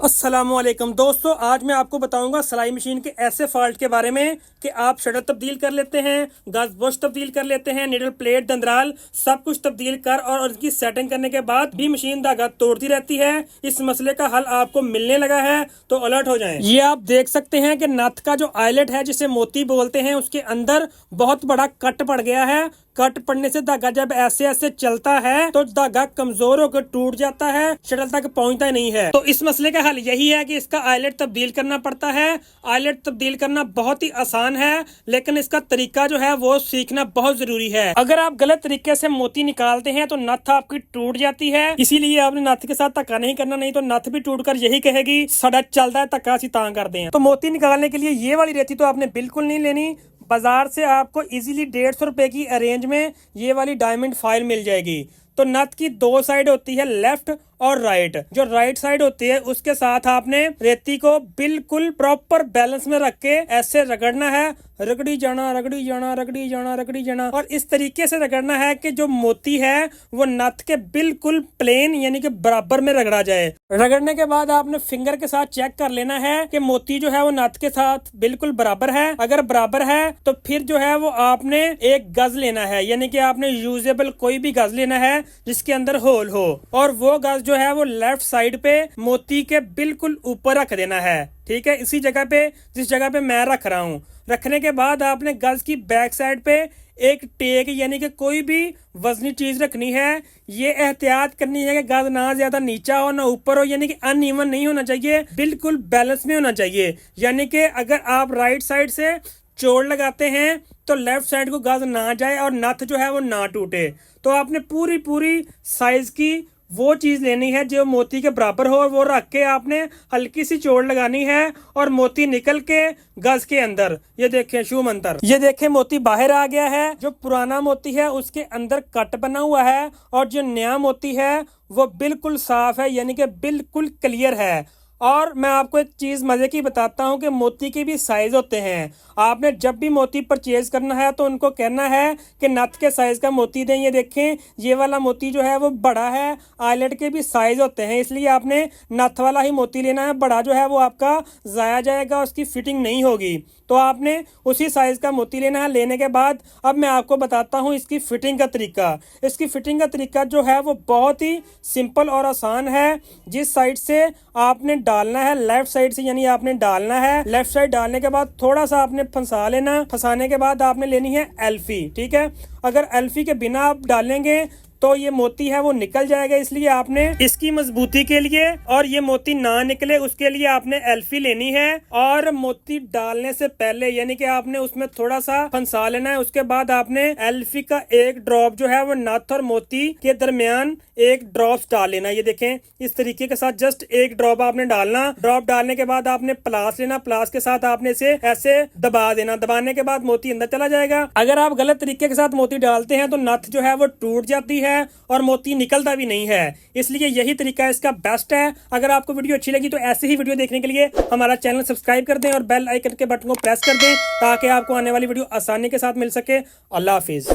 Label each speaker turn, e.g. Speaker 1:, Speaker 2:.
Speaker 1: अस्सलामुअलैकुम दोस्तों, आज मैं आपको बताऊंगा सिलाई मशीन के ऐसे फॉल्ट के बारे में कि आप शटर तब्दील कर लेते हैं, गज बुश तब्दील कर लेते हैं, निडल प्लेट दंदराल सब कुछ तब्दील कर और उनकी सेटिंग करने के बाद भी मशीन धागा तोड़ती रहती है। इस मसले का हल आपको मिलने लगा है तो अलर्ट हो जाएं। ये आप देख सकते हैं कि नथ का जो आइलेट है जिसे मोती बोलते हैं उसके अंदर बहुत बड़ा कट पड़ गया है। कट पड़ने से धागा जब ऐसे ऐसे चलता है तो धागा कमजोर होकर टूट जाता है, शटल तक पहुंचता ही नहीं है। तो इस मसले का हल यही है कि इसका आइलेट तब्दील करना पड़ता है। आइलेट तब्दील करना बहुत ही आसान है, लेकिन इसका तरीका जो है वो सीखना बहुत जरूरी है। अगर आप गलत तरीके से मोती निकालते हैं तो नथ आपकी टूट जाती है। इसीलिए आपने नथ के साथ धक्का नहीं करना, नहीं तो नथ भी टूट कर यही कहेगी साड़ा चलता है धक्का सी तां करते हैं। तो मोती निकालने के लिए ये वाली रेती तो आपने बिल्कुल नहीं लेनी। बाजार से आपको इजीली 150 रुपए की रेंज में ये वाली डायमंड फाइल मिल जाएगी। तो नथ की दो साइड होती है, लेफ्ट और राइट। जो राइट साइड होती है उसके साथ आपने रेती को बिल्कुल प्रॉपर बैलेंस में रख के ऐसे रगड़ना है, रगड़ी जाना रगड़ी जाना रगड़ी जाना रगड़ी जाना, और इस तरीके से रगड़ना है कि जो मोती है वो नथ के बिल्कुल प्लेन यानी कि बराबर में रगड़ा जाए। रगड़ने के बाद आपने फिंगर के साथ चेक कर लेना है कि मोती जो है वो नथ के साथ बिल्कुल बराबर है। अगर बराबर है तो फिर जो है वो आपने एक गज लेना है, यानी कि आपने यूजेबल कोई भी गज लेना है जिसके अंदर होल हो, और वो गज जो है वो लेफ्ट साइड पे मोती के बिल्कुल ऊपर रख देना है। ठीक है, इसी जगह पे जिस जगह पे मैं रख रहा हूँ। रखने के बाद आपने गज की बैक साइड पे एक टेक यानी कि कोई भी वजनी चीज रखनी है। ये एहतियात करनी है कि गज ना ज्यादा नीचा हो ना ऊपर हो, यानी कि अनइवन नहीं होना चाहिए, बिल्कुल बैलेंस में होना चाहिए। यानी कि अगर आप राइट साइड से चोड़ लगाते हैं तो लेफ्ट साइड को गज ना जाए और नथ जो है वो ना टूटे। तो आपने पूरी साइज की वो चीज लेनी है जो मोती के बराबर हो, वो रख के आपने हल्की सी चोड़ लगानी है और मोती निकल के गज के अंदर, ये देखें शू मंतर, ये देखें मोती बाहर आ गया है। जो पुराना मोती है उसके अंदर कट बना हुआ है और जो नया मोती है वो बिल्कुल साफ है, यानी कि बिल्कुल क्लियर है। और मैं आपको एक चीज मजे की बताता हूँ कि मोती के भी साइज होते हैं। आपने जब भी मोती परचेज करना है तो उनको कहना है कि नथ के साइज का मोती दें। ये देखें ये वाला मोती जो है वो बड़ा है, आइलेट के भी साइज होते हैं, इसलिए आपने नथ वाला ही मोती लेना है। बड़ा जो है वो आपका जाया जाएगा, उसकी फिटिंग नहीं होगी। तो आपने उसी साइज का मोती लेना है। लेने के बाद अब मैं आपको बताता हूँ इसकी फिटिंग का तरीका। इसकी फिटिंग का तरीका जो है वो बहुत ही सिंपल और आसान है। जिस साइड से आपने डालना है, लेफ्ट साइड से यानी आपने डालना है। लेफ्ट साइड डालने के बाद थोड़ा सा आपने फंसा लेना। फंसाने के बाद आपने लेनी है एल्फी। ठीक है, अगर एल्फी के बिना आप डालेंगे तो ये मोती है वो निकल जाएगा, इसलिए आपने इसकी मजबूती के लिए और ये मोती ना निकले उसके लिए आपने एल्फी लेनी है। और मोती डालने से पहले यानी कि आपने उसमें थोड़ा सा फंसा लेना है। उसके बाद आपने एल्फी का एक ड्रॉप जो है वो नथ और मोती के दरमियान एक ड्रॉप डाल लेना। ये देखें इस तरीके के साथ जस्ट एक ड्रॉप आपने डालना। ड्रॉप डालने के बाद आपने प्लास लेना, प्लास के साथ आपने इसे ऐसे दबा देना। दबाने के बाद मोती अंदर चला जाएगा। अगर आप गलत तरीके के साथ मोती डालते हैं तो नथ जो है वो टूट जाती है और मोती निकलता भी नहीं है, इसलिए यही तरीका इसका बेस्ट है। अगर आपको वीडियो अच्छी लगी तो ऐसे ही वीडियो देखने के लिए हमारा चैनल सब्सक्राइब कर दें और बेल आइकन के बटन को प्रेस कर दें ताकि आपको आने वाली वीडियो आसानी के साथ मिल सके। अल्लाह हाफिज।